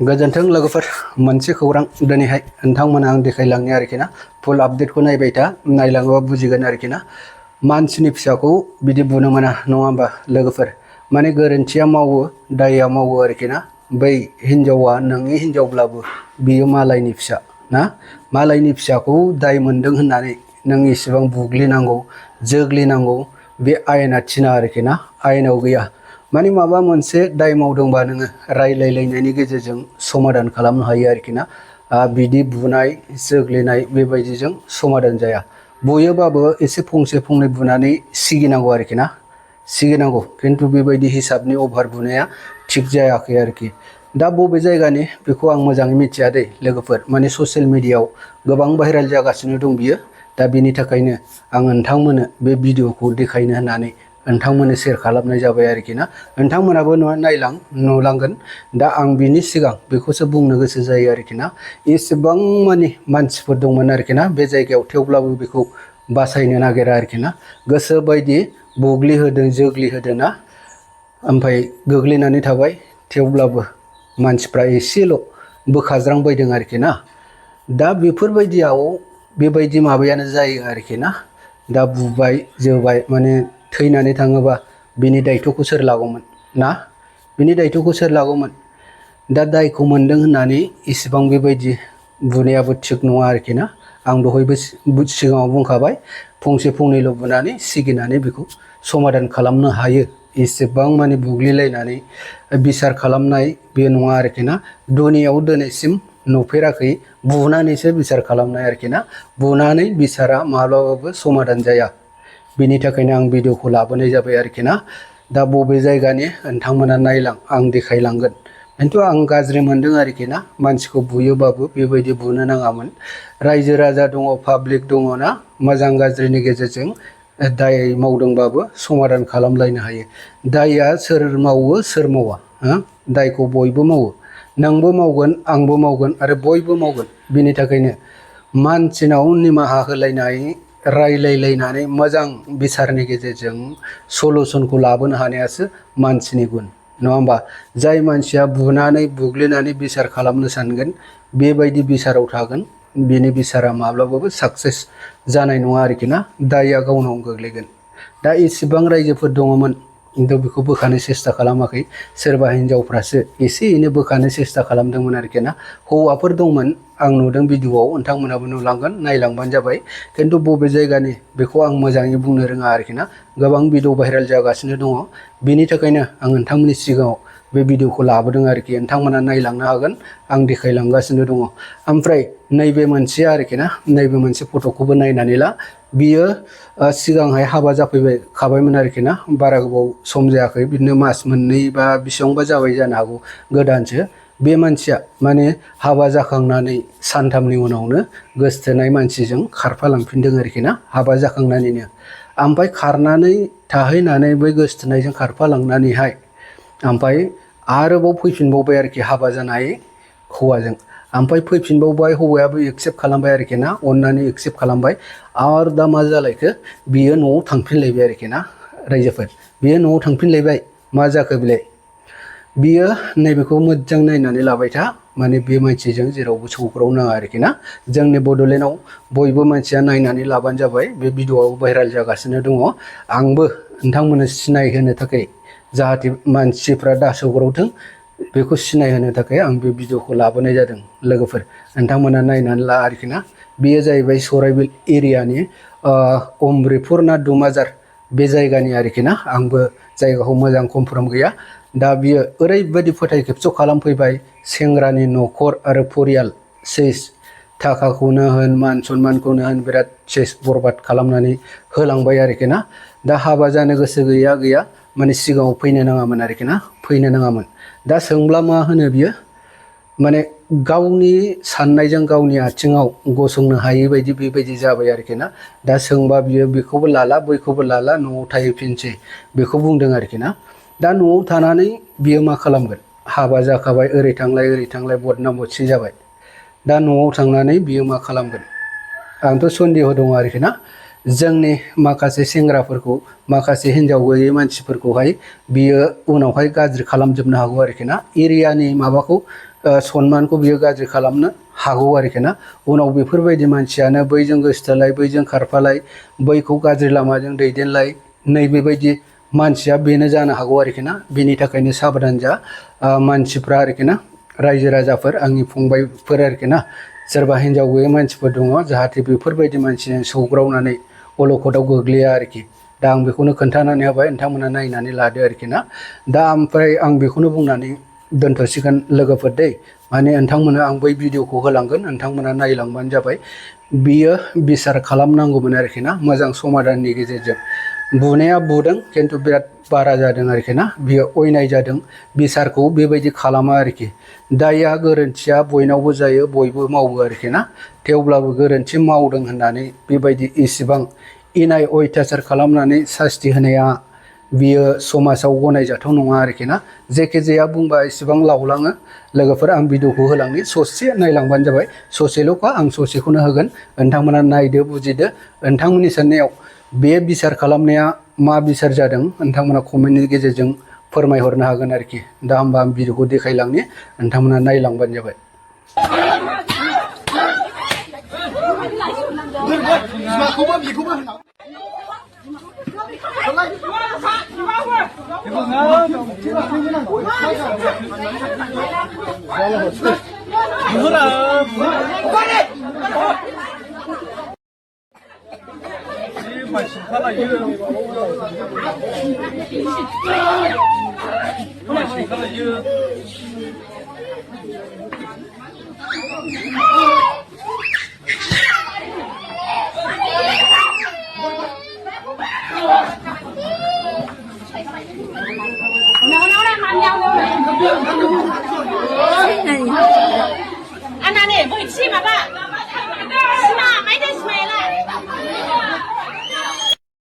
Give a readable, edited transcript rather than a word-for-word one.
गोजोन्थों लोगोफोर मोनसे खौरां दिनैहाय नोंथांमोना आं देखायलांनो आरोखि ना फुल आपडेटखौ नायबाय था नायलाङोबा बुजिगोन आरोखि ना मानसिनि फिसाखौ बिदि बुनो मोना नङा होमबा लोगोफोर माने गोरोन्थिया मावो दायया मावो आरोखि ना बै हिनजावा नोंनि हिनजावब्लाबो बियो मालायनि फिसा ना मालायनि फिसाखौ दाय मोनदों होननानै नों इसेबां बुग्लिनांगौ जोग्लिनांगौ बे आयेना थिना आरोखि ना आयेनाव गैया माने माबा मोनसे दाय मावदोंबा नोङो रायलायलायनायनि गेजेरजों समाधान खालामनो हायो आरोखि ना बिदि बुनाय जोग्लिनाय बेबायदिजों समाधान जाया बुयोबाबो एसे फंसे फंनै बुनानै सिगिनांगौ आरोखि ना सिगिनांगौ खिन्थु बेबायदि हिसाबनि अभार बुनाया थिग जायाखै आरोखि दा बबे जायगानि बेखौ आं मोजाङै मिथिया दै लोगोफोर माने ससियेल मिडियायाव गोबां भाइराल जागासिनो दं बियो दा बिनि थाखायनो आं नोंथांमोननो बे भिडिअखौ देखायनो होननानै नोंथांमोननो शेयार खालामनाय जाबाय आरोखि ना नोंथांमोनाबो नुलांगोन दा आं बिनि सिगां बेखौसो बुंनो गोसो जायो आरोखि ना एसेबां मानि मानसिफोर दंमोन आरोखि ना बे जायगायाव थेवब्लाबो बेखौ बासायनो नागिरा आरोखि ना गोसो बायदि बुग्लिहोदों जोग्लिहोदों ना ओमफ्राय गोग्लैनानै थाबाय थेवब्लाबो मानसिफ्रा एसेल' बोखाज्रांबायदों आरोखि ना दा बेफोरबायदियाव बेबायदि माबायानो जायो आरोखि ना दा बुबाय जोबाय माने थैनानै थाङोबा बिनि दायथ'खौ सोर लागौमोन ना बिनि दायथ'खौ सोर लागौमोन दा दायखौ मोनदों होननानै इसेबां बेबायदि बुनायाबो थिग नङा आरोखि ना आं दहायबो सिगाङाव बुंखाबाय फंसे फंनैल' बुनानै सिगिनानै बेखौ समाधान खालामनो हायो एसेबां माने बुग्लिलायनानै बिसार खालामनाय बे नङा आरोखि ना दुनियाव दिनैसिम नुफेराखै बुनानैसो बिसार खालामनाय आरोखि ना बुनानै बिसारा माब्लाबाबो समाधान जाया बिनि थाखायनो आं भिडिअखौ लाबोनाय जाबाय आरोखि ना दा बबे जायगानि नोंथांमोना नायलां आं देखायलांगोन खिन्थु आं गाज्रि मोनदों आरोखि ना मानसिखौ बुयोबाबो बेबायदि बुनो नाङामोन रायजो राजा दङ पाब्लिक दङ ना मोजां गाज्रिनि गेजेरजों दाय मावदोंबाबो समाधान खालामलायनो हायो दायया सोर मावो सोर मावा दायखौ बयबो मावो नोंबो मावगोन आंबो मावगोन आरो बयबो मावगोन बिनि थाखायनो मानसिनाव निमाहा होलायनाय रायलायलायनानै मोजां बिसारनि गेजेरजों सलुसनखौ लाबोनो हानायासो मानसिनि गुन नङा होमबा जाय मानसिया बुनानै बुग्लिनानै बिसार खालामनो सानगोन बेबायदि बिसाराव थागोन बेनि बिसारा माब्लाबाबो साक्सेस जानाय नङा आरोखि ना दायया गावनाव गोग्लैगोन दा इसेबां रायजोफोर दङमोन खिन्थु बेखौ बोखानो सेस्था खालामाखै सोरबा हिनजावफ्रासो एसे एनै बोखानो सेस्था खालामदोंमोन आरोखि ना हौवाफोर दंमोन आं नुदों भिडिअआव नोंथांमोनाबो नुलांगोन नायलांबानो जाबाय खिन्थु बबे जायगानि बेखौ आं मोजाङै बुंनो रोङा आरोखि ना गोबां भिडिअ भाइराल जागासिनो दङ बिनि थाखायनो आं नोंथांमोननि सिगाङाव बे भिडिअखौ लाबोदों आरोखि नोंथांमोना नायलांनो हागोन आं देखायलांगासिनो दङ ओमफ्राय नैबे मोनसे आरोखि ना नैबे मोनसे फट'खौबो नायनानै ला बियो सिगांहाय हाबा जाफैखाबायमोन आरोखि ना बारा गोबाव सम जायाखै बिदिनो मास मोननै बा बेसेबांबा जाबाय जानो हागौ गोदानसो बे मानसिया माने हाबा जाखांनानै सानथामनि उनावनो गोसथोनाय मानसिजों खारफालांफिनदों आरोखि ना हाबा जाखांनानैनो ओमफ्राय खारनानै थाहैनानै बै गोसथोनायजों खारफालांनानैहाय ओमफ्राय आरोबाव फैफिनबावबाय आरोखि हाबा जानाय हौवाजों ओमफ्राय फैफिनबावबाय हौवायाबो एक्सेप्ट खालामबाय आरोखि ना अननानै एक्सेप्ट खालामबाय आरो दा मा जालायखो बियो न'आव थांफिनलायबाय आरोखि ना रायजोफोर बियो न'आव थांफिनलायबाय मा जाखो बेलाय बियो नैबेखौ मोजां नायनानै लाबाय था माने बे मानसिजों जेरावबो सौग्राव नाङा आरोखि ना जोंनि बड'लेण्डआव बयबो मानसिया नायनानै लाबानो जाबाय बे भिडिअआव भाइराल जागासिनो दङ आंबो नोंथांमोननो सिनायहोनो थाखाय जाहाथे मानसिफ्रा दा सौग्रावथों बेखौ सिनायहोनो थाखाय आं बे भिडिअखौ लाबोनाय जादों लोगोफोर नोंथांमोना नायनानै ला आरोखि ना बेयो जाहैबाय सराइबिल एरियानि अमब्रिपुर ना दुमाजार बे जायगानि आरोखि ना आंबो जायगाखौ मोजां कनफार्म गैया दा बियो ओरैबायदि फोथाय खेबस' खालामफैबाय सेंग्रानि न'खर आरो परियाल सेस थाखाखौनो होन मान सनमानखौनो होन बिराद सेस बरबाद खालामनानै होलांबाय आरोखि ना दा हाबा जानो गोसो गैया माने सिगाङाव फैनो नाङामोन आरोखि ना फैनो नाङामोन दा सोंब्ला मा होनो बियो माने गावनि साननायजों गावनि आथिङाव गसंनो हायै बायदि बेबायदि जाबाय आरोखि ना दा सोंबा बियो बेखौबो लाला बैखौबो लाला न'आव थाहैफिनसै बेखौ बुंदों आरोखि ना दा न'आव थानानै बियो मा खालामगोन हाबा जाखाबाय ओरै थांलाय बदनाम बदसि जाबाय दा न'आव थांनानै बियो मा खालामगोन आंथ' सन्देह दङ आरोखि ना जोंनि माखासे सेंग्राफोरखौ माखासे हिनजाव गैयै मानसिफोरखौहाय बियो उनावहाय गाज्रि खालामजोबनो हागौ आरोखि ना एरियानि माबाखौ सनमानखौ बियो गाज्रि खालामनो हागौ आरोखि ना उनाव बेफोरबायदि मानसियानो बैजों गोसथोलाय बैजों खारफालाय बैखौ गाज्रि लामाजों दैदेनलाय नैबेबायदि मानसिया बेनो जानो हागौ आरोखि ना बेनि थाखायनो साबधान जा मानसिफ्रा आरोखि ना रायजो राजाफोर आंनि फंबायफोर आरोखि ना सोरबा हिनजाव गैयै मानसिफोर दङ जाहाथे बेफोरबायदि मानसिजों सौग्रावनानै अलखदाव गोग्लैया आरोखि दा आं बेखौनो खोन्थानानै होबाय नोंथांमोना नायनानै लादो आरोखि ना दा ओमफ्राय आं बेखौनो बुंनानै दोनथ'सिगोन लोगोफोर दै माने नोंथांमोना आं बै भिडिअखौ होलांगोन नोंथांमोना नायलांबानो जाबाय बियो बिसार खालामनांगौमोन आरोखि ना मोजां समाधाननि गेजेरजों बुनाया बुदों खिन्थु बिराद बारा जादों आरोखि ना बियो अयनाय जादों बिसारखौ बेबायदि खालामा आरोखि दाया गोरोन्थिया बयनावबो जायो बयबो मावो आरोखि ना थेवब्लाबो गोरोन्थि मावदों होननानै बेबायदि इसिबां इनाय अयथासार खालामनानै सास्ति होनाया बियो समाजाव गनायजाथाव नङा आरोखि ना जेखि जाया बुंबा इसेबां लावलाङो लोगोफोर आं भिडिअखौ होलांनि ससे नायलांबानो जाबाय ससेल'खा आं ससेखौनो होगोन नोंथांमोना नायदो बुजिदो नोंथांमोननि साननायाव बे बिसार खालामनाया मा बिसार जादों नोंथांमोना कमेन्टनि गेजेरजों फोरमायहरनो हागोन आरोखि दा होमबा आं भिडिअखौ देखायलांनि नोंथांमोना नायलांबानो जाबाय anh này mới chi mà ba